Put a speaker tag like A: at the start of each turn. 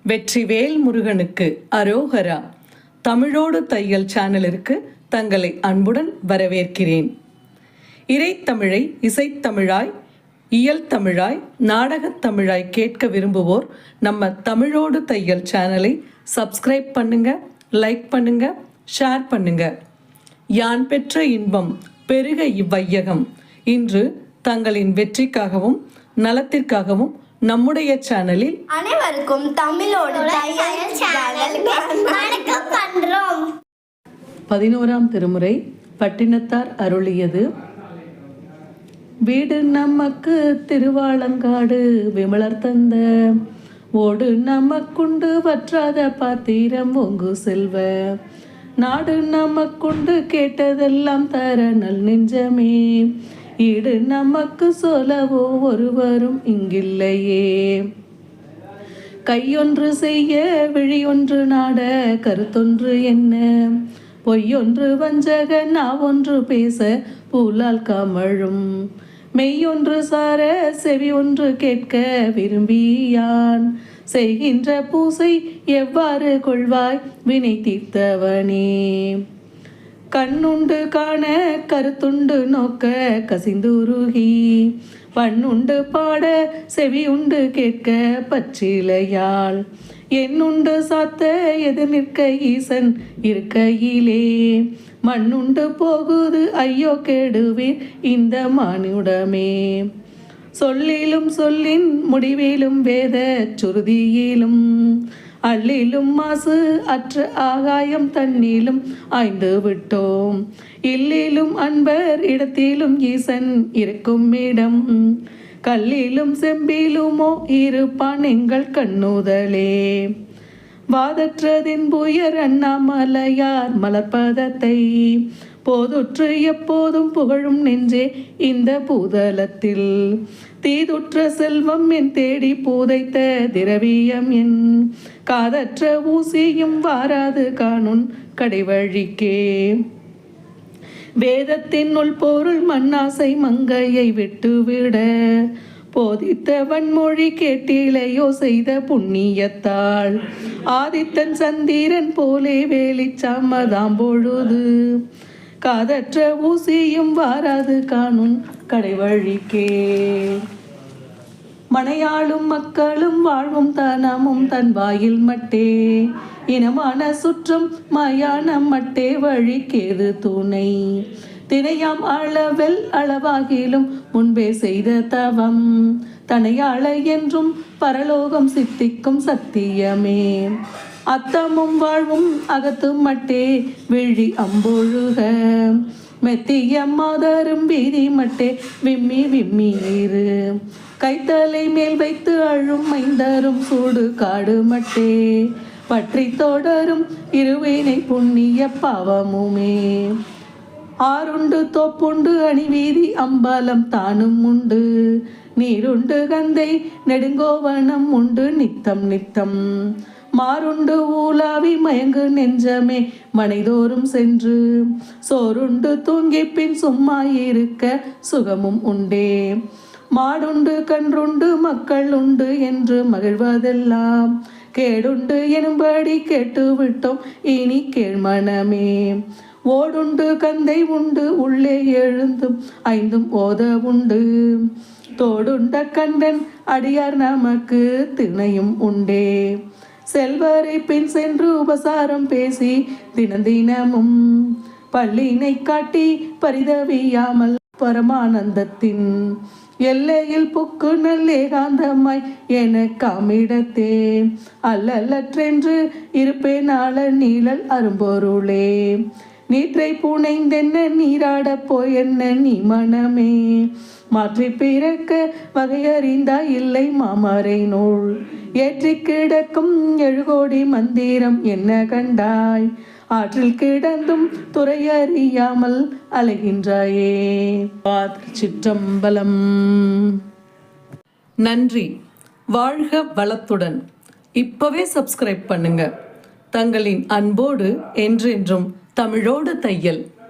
A: வெற்றிவேல் முருகனுக்கு அரோகரா. தமிழோடு தையல் சேனலிற்கு தங்களை அன்புடன் வரவேற்கிறேன். இறைத்தமிழை இசைத்தமிழாய், இயல் தமிழாய், நாடகத் தமிழாய் கேட்க விரும்புவோர் நம்ம தமிழோடு தையல் சேனலை சப்ஸ்கிரைப் பண்ணுங்க, லைக் பண்ணுங்க, ஷேர் பண்ணுங்க. யான் பெற்ற இன்பம் பெருக இவ்வையகம். இன்று தங்களின் வெற்றிக்காகவும் நலத்திற்காகவும் நம்முடைய சேனலில்
B: அனைவருக்கும் தமிழோடு வணக்கம் பண்றோம்.
A: 11ஆம் திருமுறை பட்டினத்தார் அருளியது. வீடு நமக்கு திருவாலங்காடு விமலர் தந்த, ஓடு நமக்குண்டு வற்றாத பாத்திரம் ஒங்கு செல்வ, நாடு நமக்குண்டு கேட்டதெல்லாம் தர நல் நெஞ்சமே, ஈடு நமக்கு சொல்லவோ ஒருவரும் இங்கில்லையே. கையொன்று செய்ய விழியொன்று நாட கருத்தொன்று என்ன, பொய்யொன்று வஞ்சக நாவொன்று பேச பூலால் கமழும், மெய்யொன்று சார செவி ஒன்று கேட்க விரும்பியான், செய்கின்ற பூசை எவ்வாறு கொள்வாய் வினை தீர்த்தவனே. கண்ணுண்டு காண கருத்துண்டு நோக்க கசிந்துருகி, பண்ணுண்டு பாட செவியுண்டு கேட்க பச்சிலையாள், என்னுண்டு சாத்த எதிர் நிற்க ஈசன் இருக்கையிலே, மண்ணுண்டு போகுது ஐயோ கெடுவீர் இந்த மானுடமே. சொல்லிலும் சொல்லின் முடிவிலும் வேத சுருதியிலும், அள்ளிலும் மாசு அற்ற ஆகாயம் தண்ணிலும் ஆய்ந்து விட்டோம், இல்லிலும் அன்பர் இடத்திலும் ஈசன் இருக்கும் இடம், கல்லிலும் செம்பிலுமோ இருப்பான் எங்கள் கண்ணுதலே. வாதற்றதின் புயர் அண்ணாமலையார் மலர்பதத்தை, போதுற்று எப்போதும் புகழும் நெஞ்சே இந்த பூதலத்தில், தீதுற்ற செல்வம் என் தேடி பூதைத்த திரவியம் என், காதற்ற ஊசியும் வாராது காணுன் கடைவழிக்கே. வேதத்தின் உள் பொருள் மண்ணாசை மங்கையை விட்டுவிட, போதித்த வன்மொழி கேட்டிலையோ செய்த புண்ணியத்தாள், ஆதித்தன் சந்திரன் போலே வேலிச்சாமதாம் பொழுது, காதற்ற ஊசியும் வாராது காணுன் கடைவழிக்கே. மனையாளும் மக்களும் வாழ்வும் தனமும் தன் வாயில் மட்டே, இனமான சுற்றம் மயானம் மட்டே வழிக்கேது துணை, தினையாம் அளவெல் அளவாகிலும் முன்பே செய்த தவம், தனையாள என்றும் பரலோகம் சித்திக்கும் சத்தியமே. அத்தமும் வாழ்வும் அகத்தும் மட்டே விழி அம்பொழுக, மெத்திய மாதரும் வீதி மட்டே விம்மி விம்மீரு, கைத்தலை மேல் வைத்து அழும் மைந்தரும் சூடு காடு மட்டே, பற்றி தொடரும் இருவேனை புண்ணிய பாவமுமே. ஆறுண்டு தோப்புண்டு அணிவீதி அம்பாலம் தானும் உண்டு, நீருண்டு கந்தை நெடுங்கோவனம் உண்டு நித்தம் நித்தம், மாறுண்டு ஊலாவி மயங்கு நெஞ்சமே மனைதோறும் சென்று, சோறுண்டு தூங்கி பின் சும்மா இருக்க சுகமும் உண்டே. மாடுண்டு கன்றுண்டு மக்கள் உண்டு என்று மகிழ்வதெல்லாம், கேடுண்டு எனும்படி கேட்டு விட்டோம் இனி கேழ்மனமே. ஓடுண்டு கந்தை உண்டு உள்ளே எழுந்தும் ஐந்தும் ஓத உண்டு, தோடுண்ட கண்டன் அடியார் நமக்கு திணையும் உண்டே. செல்வரை பின் சென்று உபசாரம் பேசி தினதினமும், பள்ளினை காட்டி பரிதவியாமல் பரமானந்தத்தின் எல்லையில் புக்கு நல்லேகாந்தமாய் என காமிடத்தே, அல்லற்றென்று இருப்பேனாள நீழல் அரும்பொருளே. நீற்றை பூனைந்தென்ன நீராட போயென்ன நீ மனமே, மாற்றி பிறக்க வகையறிந்தா இல்லை மாமரை நூல், ஏற்றி கிடக்கும் எழுகோடி மந்திரம் என்ன கண்டாய், ஆற்றில் கிடந்தும் துறையறியாமல் அலைகின்றாயே. சிற்றம்பலம். நன்றி. வாழ்க வளத்துடன். இப்பவே சப்ஸ்கிரைப் பண்ணுங்க. தங்களின் அன்போடு என்றென்றும் தமிழோடு தையல்.